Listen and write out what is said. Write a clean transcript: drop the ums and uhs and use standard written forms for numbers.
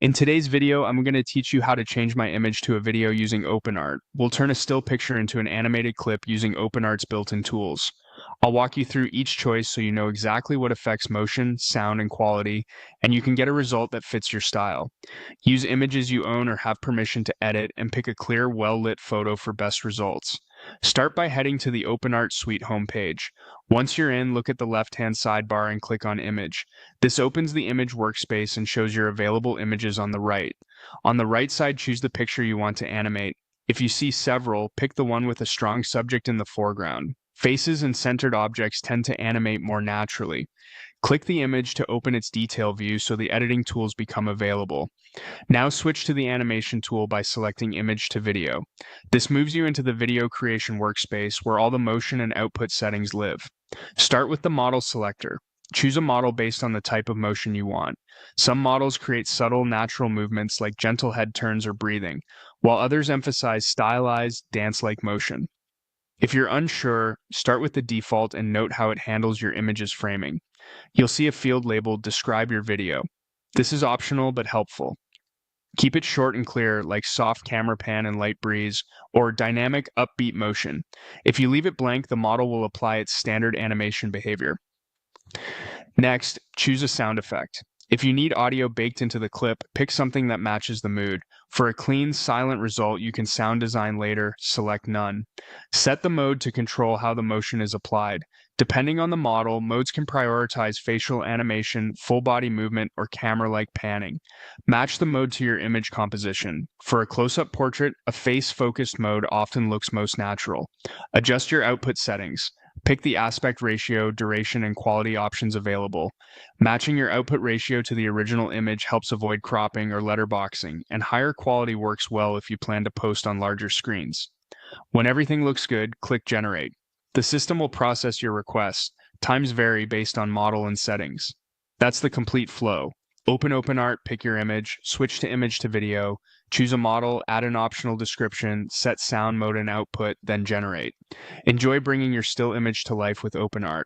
In today's video, I'm going to teach you how to change my image to a video using OpenArt. We'll turn a still picture into an animated clip using OpenArt's built-in tools. I'll walk you through each choice so you know exactly what affects motion, sound, and quality, and you can get a result that fits your style. Use images you own or have permission to edit, and pick a clear, well-lit photo for best results. Start by heading to the OpenArt Suite homepage. Once you're in, look at the left-hand sidebar and click on Image. This opens the image workspace and shows your available images on the right. On the right side, choose the picture you want to animate. If you see several, pick the one with a strong subject in the foreground. Faces and centered objects tend to animate more naturally. Click the image to open its detail view so the editing tools become available. Now switch to the animation tool by selecting Image to Video. This moves you into the video creation workspace where all the motion and output settings live. Start with the model selector. Choose a model based on the type of motion you want. Some models create subtle, natural movements like gentle head turns or breathing, while others emphasize stylized, dance-like motion. If you're unsure, start with the default and note how it handles your image's framing. You'll see a field labeled Describe Your Video. This is optional but helpful. Keep it short and clear, like soft camera pan and light breeze, or dynamic upbeat motion. If you leave it blank, the model will apply its standard animation behavior. Next, choose a sound effect. If you need audio baked into the clip, pick something that matches the mood. For a clean, silent result, you can sound design later, select none. Set the mode to control how the motion is applied. Depending on the model, modes can prioritize facial animation, full body movement, or camera-like panning. Match the mode to your image composition. For a close-up portrait, a face-focused mode often looks most natural. Adjust your output settings. Pick the aspect ratio, duration, and quality options available. Matching your output ratio to the original image helps avoid cropping or letterboxing, and higher quality works well if you plan to post on larger screens. When everything looks good, click Generate. The system will process your request. Times vary based on model and settings. That's the complete flow. Open OpenArt, pick your image, switch to image to video, choose a model, add an optional description, set sound mode and output, then generate. Enjoy bringing your still image to life with OpenArt.